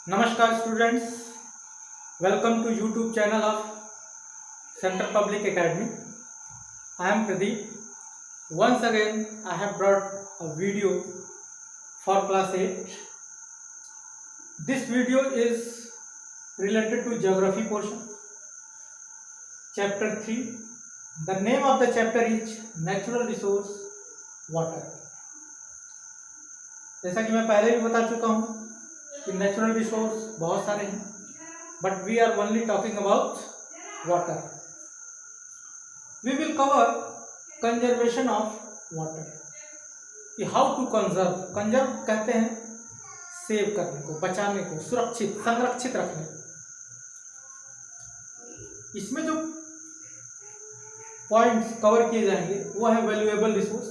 नमस्कार students, welcome to YouTube channel of Central Public Academy. I am Pradeep. Once again, I have brought a video for class 8. This video is related to geography portion, chapter 3. The name of the chapter is natural resource water. जैसा कि मैं पहले भी बता चुका हूँ कि natural resource बहुत सारे हैं, but we are only talking about water. We will cover conservation of water, कि हाउ टू कंजर्व. कंजर्व कहते हैं सेव करने को, बचाने को, सुरक्षित, संरक्षित रखने को. इसमें जो पॉइंट्स कवर किए जाएंगे वो है valuable resource,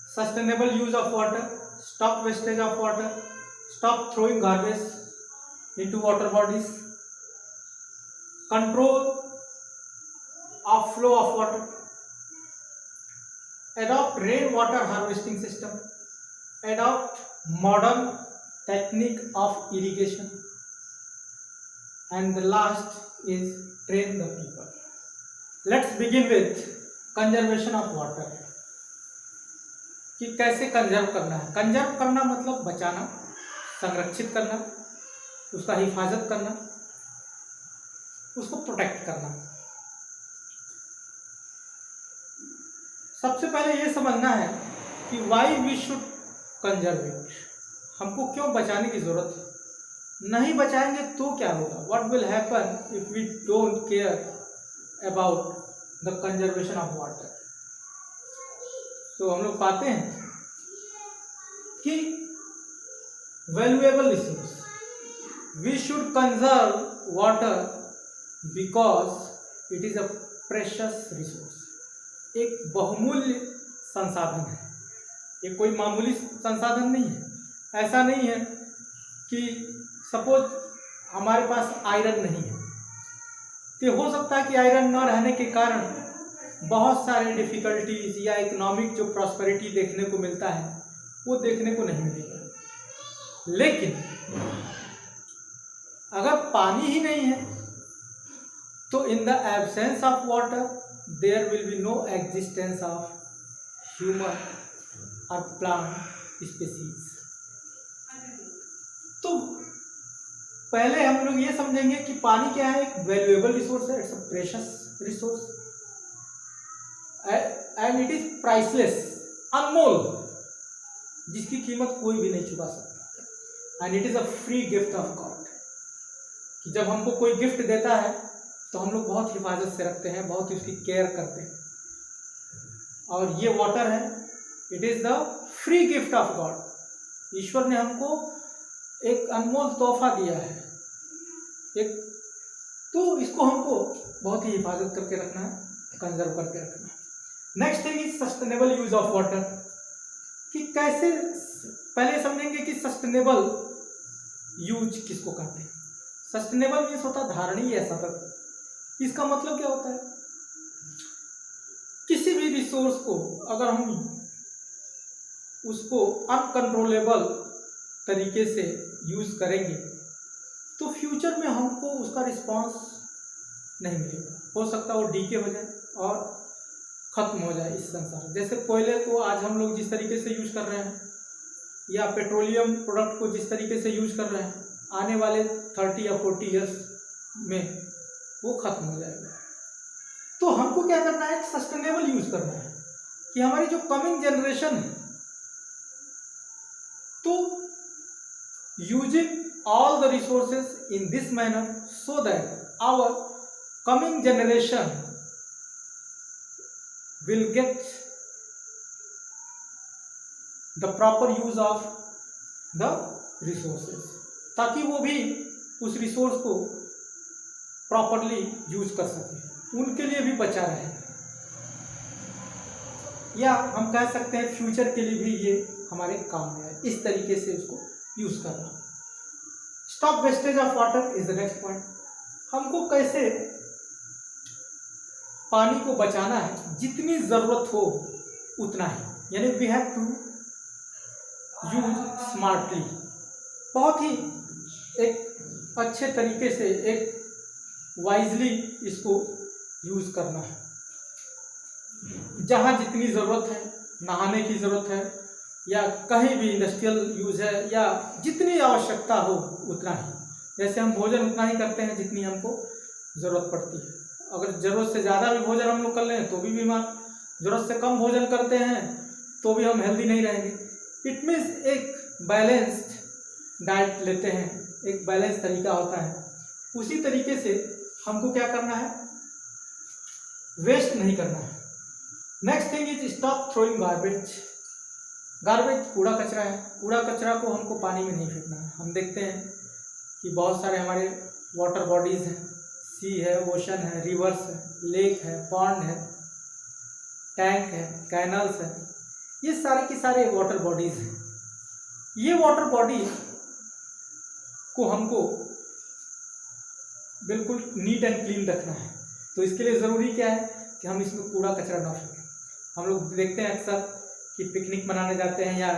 sustainable use of water, stop wastage of water, stop throwing garbage into water bodies, control of flow of water, adopt rain water harvesting system, adopt modern technique of irrigation, and the last is train the people. Let's begin with conservation of water. कि कैसे conserve करना है. Conserve करना मतलब बचाना, संरक्षित करना, उसका हिफाजत करना, उसको प्रोटेक्ट करना. सबसे पहले ये समझना है कि why we should conserve it. हमको क्यों बचाने की जरूरत है. नहीं बचाएंगे तो क्या होगा, what will happen if we don't care about the conservation of water. तो हम लोग पाते हैं कि valuable resource, we should conserve water because it is a precious resource. एक बहुमूल्य संसाधन है, ये कोई मामूली संसाधन नहीं है. ऐसा नहीं है कि सपोज हमारे पास आयरन नहीं है तो हो सकता है कि आयरन न रहने के कारण बहुत सारे डिफिकल्टीज या इकोनॉमिक जो प्रॉस्पेरिटी देखने को मिलता है वो देखने को नहीं मिलेगा. लेकिन अगर पानी ही नहीं है तो in the absence of water there will be no existence of human और प्लांट स्पीसीज. तो पहले हम लोग ये समझेंगे कि पानी क्या है. एक वैल्यूएबल रिसोर्स है, it's a precious resource and it is priceless, अनमोल, जिसकी कीमत कोई भी नहीं चुका सकता. And it is a free gift of God. कि जब हमको कोई गिफ्ट देता है तो हम लोग बहुत हिफाजत से रखते हैं, बहुत उसकी केयर करते हैं. और ये वाटर है, it is the free gift of God. ईश्वर ने हमको एक अनमोल तोहफा दिया है एक, तो इसको हमको बहुत ही हिफाजत करके रखना है, कंजर्व करके रखना है. Next thing is sustainable use of water. कि कैसे, पहले समझेंगे कि सस्टेनेबल यूज किसको कहते हैं. सस्टेनेबल मीन्स होता है धारणीय या सतत. इसका मतलब क्या होता है, किसी भी रिसोर्स को अगर हम उसको अनकंट्रोलेबल तरीके से यूज करेंगे तो फ्यूचर में हमको उसका रिस्पांस नहीं मिलेगा. हो सकता है वो डीके हो जाए और खत्म हो जाए इस संसार. जैसे कोयले को आज हम लोग जिस तरीके से यूज कर रहे हैं या पेट्रोलियम प्रोडक्ट को जिस तरीके से यूज कर रहे हैं, आने वाले 30 या 40 ईयर्स में वो खत्म हो जाएगा. तो हमको क्या करना है, सस्टेनेबल यूज करना है. कि हमारी जो कमिंग जनरेशन है, तो using all the resources in this manner so that our coming generation will get the proper use of the resources, ताकि वो भी उस रिसोर्स को प्रॉपरली यूज कर सके, उनके लिए भी बचा रहे. या हम कह सकते हैं फ्यूचर के लिए भी ये हमारे काम में है, इस तरीके से उसको यूज करना. Stop wastage of water is the next point. हमको कैसे पानी को बचाना है, जितनी जरूरत हो उतना ही, यानी we have to use smartly. बहुत ही एक अच्छे तरीके से, एक वाइजली इसको यूज़ करना है। जहाँ जितनी ज़रूरत है, नहाने की ज़रूरत है या कहीं भी इंडस्ट्रियल यूज़ है या जितनी आवश्यकता हो उतना ही, जैसे हम भोजन उतना ही करते हैं जितनी हमको ज़रूरत पड़ती है। अगर ज़रूरत से ज़्यादा भी भोजन हम लोग कर लें तो भी बीमार, ज़रूरत से कम भोजन करते हैं तो भी हम हेल्दी नहीं रहेंगे। इट मीन्स एक बैलेंस्ड डाइट लेते हैं, एक बैलेंस तरीका होता है। उसी तरीके से हमको क्या करना है, वेस्ट नहीं करना है। Next thing is stop throwing garbage. Garbage कूड़ा कचरा है, कूड़ा कचरा को हमको पानी में नहीं फेंकना है। हम देखते हैं कि बहुत सारे हमारे वाटर बॉडीज़ हैं, सी है, ओशन है, रिवर्स है, लेक है, पॉन्ड है, टैंक है, कैनल्स है, ये सारे के सारे वाटर बॉडीज़ हैं। ये वाटर बॉडी को हमको बिल्कुल नीट एंड क्लीन रखना है। तो इसके लिए ज़रूरी क्या है कि हम इसमें कूड़ा कचरा ना फेंकें। हम लोग देखते हैं अक्सर कि पिकनिक मनाने जाते हैं या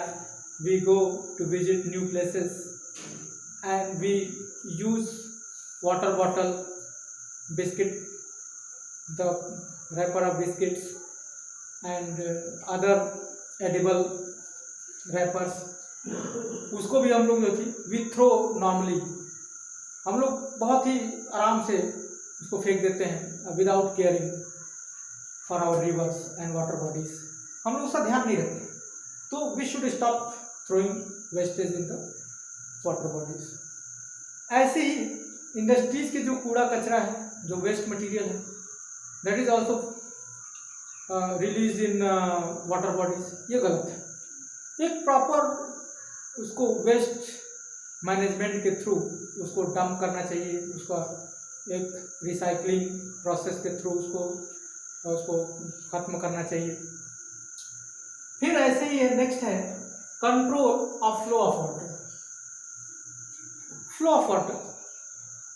we go to visit new places and we use water bottle, biscuit, the wrapper of biscuits and other edible wrappers, उसको भी हम लोग जो थी वी थ्रो नॉर्मली, हम लोग बहुत ही आराम से उसको फेंक देते हैं without caring for our rivers and water bodies. हम लोग उसका ध्यान नहीं रखते। तो we should stop throwing wastage in the water bodies. ऐसे ही इंडस्ट्रीज के जो कूड़ा कचरा है, जो वेस्ट मटेरियल है, that is also release in water bodies, ये गलत है। एक प्रॉपर उसको वेस्ट मैनेजमेंट के थ्रू उसको डंप करना चाहिए, उसका एक रिसाइकलिंग प्रोसेस के थ्रू उसको ख़त्म करना चाहिए। फिर ऐसे ही है, नेक्स्ट है control of flow of water. Flow of water,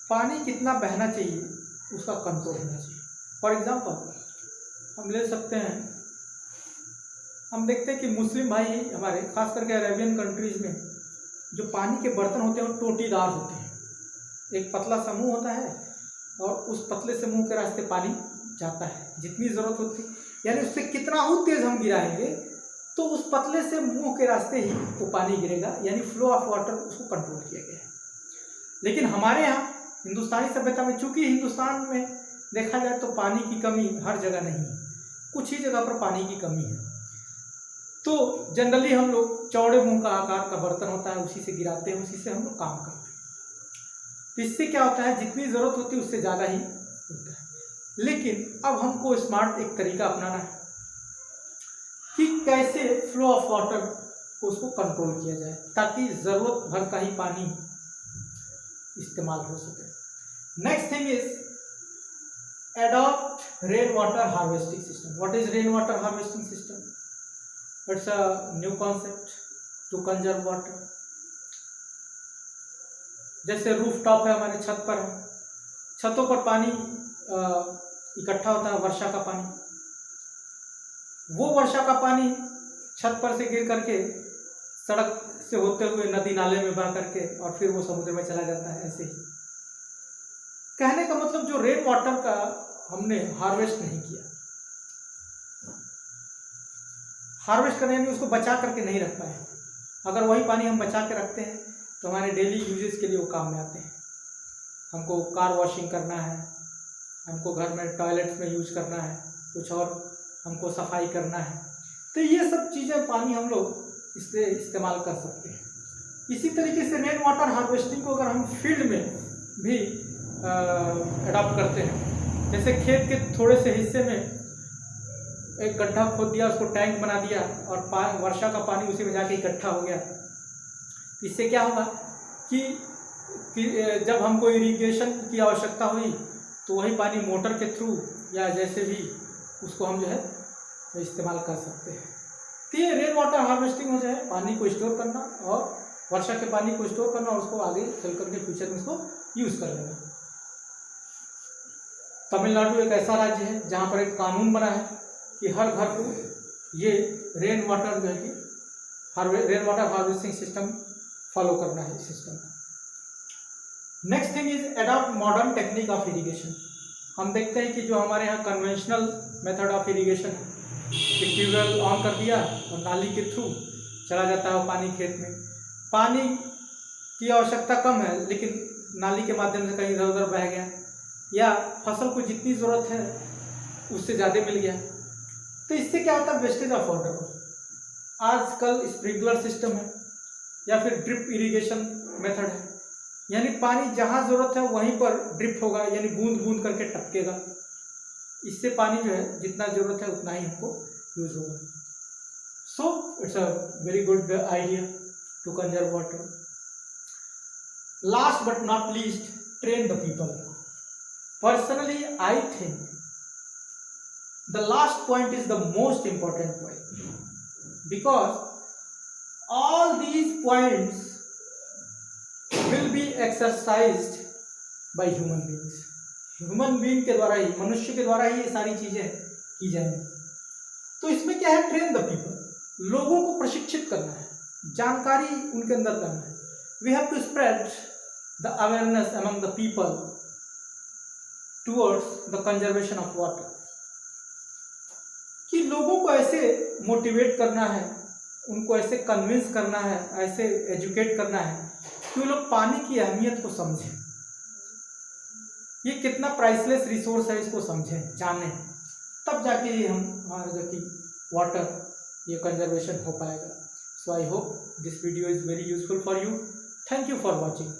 पानी कितना बहना चाहिए उसका कंट्रोल होना चाहिए। फॉर एग्जांपल हम ले सकते हैं, हम देखते हैं कि मुस्लिम भाई हमारे, खास करके अरेबियन कंट्रीज में जो पानी के बर्तन होते हैं वो टोटीदार होते हैं। एक पतला सा मुंह होता है और उस पतले से मुंह के रास्ते पानी जाता है जितनी ज़रूरत होती है, यानी उससे कितना ही तेज़ हम गिराएंगे तो उस पतले से मुंह के रास्ते ही वो पानी गिरेगा, यानी फ्लो ऑफ वाटर उसको कंट्रोल किया गया है। लेकिन हमारे यहाँ हिंदुस्तानी सभ्यता में, चूँकि हिंदुस्तान में देखा जाए तो पानी की कमी हर जगह नहीं है, कुछ ही जगह पर पानी की कमी है, तो जनरली हम लोग चौड़े मुंह का आकार का बर्तन होता है उसी से गिराते हैं, उसी से हम लोग काम करते हैं। तो इससे क्या होता है, जितनी ज़रूरत होती है उससे ज़्यादा ही होता है। लेकिन अब हमको स्मार्ट एक तरीका अपनाना है कि कैसे फ्लो ऑफ वाटर को उसको कंट्रोल किया जाए ताकि ज़रूरत भर का ही पानी इस्तेमाल हो सके। Next thing is adopt rain water harvesting system. What is rain water harvesting system? It's a new concept to conserve water. जैसे रूफ टॉप है, हमारे छत पर है, छतों पर पानी इकट्ठा होता है, वर्षा का पानी, वो वर्षा का पानी छत पर से गिर करके सड़क से होते हुए नदी नाले में बह करके और फिर वो समुद्र में चला जाता है। ऐसे ही कहने का मतलब जो रेन वाटर का हमने हार्वेस्ट नहीं किया, हार्वेस्ट करने यानी उसको बचा करके नहीं रख पाए। अगर वही पानी हम बचा के रखते हैं तो हमारे डेली यूजेस के लिए वो काम में आते हैं। हमको कार वॉशिंग करना है, हमको घर में टॉयलेट्स में यूज करना है, कुछ और हमको सफाई करना है, तो ये सब चीज़ें पानी हम लोग इससे इस्तेमाल कर सकते हैं। इसी तरीके से रेन वाटर हार्वेस्टिंग को अगर हम फील्ड में भी अडॉप्ट करते हैं, जैसे खेत के थोड़े से हिस्से में एक गड्ढा खोद दिया, उसको टैंक बना दिया और वर्षा का पानी उसी में जाके इकट्ठा हो गया, इससे क्या होगा कि जब हमको इरिगेशन की आवश्यकता हुई तो वही पानी मोटर के थ्रू या जैसे भी उसको हम जो है इस्तेमाल कर सकते हैं। तो ये रेन वाटर हार्वेस्टिंग हो जाए, पानी को स्टोर करना और वर्षा के पानी को स्टोर करना और उसको आगे चल करके फ्यूचर में उसको यूज़ कर लेना। तमिलनाडु एक ऐसा राज्य है जहाँ पर एक कानून बना है कि हर घर को ये रेन वाटर जो है कि rain water harvesting system follow करना है। इस system next thing is adopt modern technique of irrigation. हम देखते हैं कि जो हमारे यहाँ कन्वेंशनल मेथड ऑफ इरिगेशन है, ट्यूबवेल ऑन कर दिया और नाली के थ्रू चला जाता है वो पानी खेत में। पानी की आवश्यकता कम है लेकिन नाली के माध्यम से कहीं इधर उधर बह गया, या फसल को जितनी ज़रूरत है उससे ज़्यादा मिल गया, तो इससे क्या होता है, वेस्टेज ऑफ वाटर। आजकल स्प्रिंकलर सिस्टम है या फिर ड्रिप इरिगेशन मेथड है, यानी पानी जहाँ ज़रूरत है वहीं पर ड्रिप होगा, यानी बूंद बूंद करके टपकेगा। इससे पानी जो है जितना ज़रूरत है उतना ही हमको यूज होगा। So it's a very good idea to conserve water. Last but not least, train the people. Personally I think the last point is the most important point, because all these points will be exercised by human beings। Human being के द्वारा ही, मनुष्य के द्वारा ही ये सारी चीजें की जाएंगी। तो इसमें क्या है, ट्रेन द पीपल, लोगों को प्रशिक्षित करना है, जानकारी उनके अंदर करना है। We have to spread the awareness among the people towards the conservation of water, कि लोगों को ऐसे मोटिवेट करना है, उनको ऐसे कन्विंस करना है, ऐसे एजुकेट करना है कि वो लोग पानी की अहमियत को समझें, ये कितना प्राइसलेस रिसोर्स है इसको समझें, जानें, तब जाके ये हमारा जो कि वाटर ये कंजर्वेशन हो पाएगा। So I hope this video is very useful for you. Thank you for watching.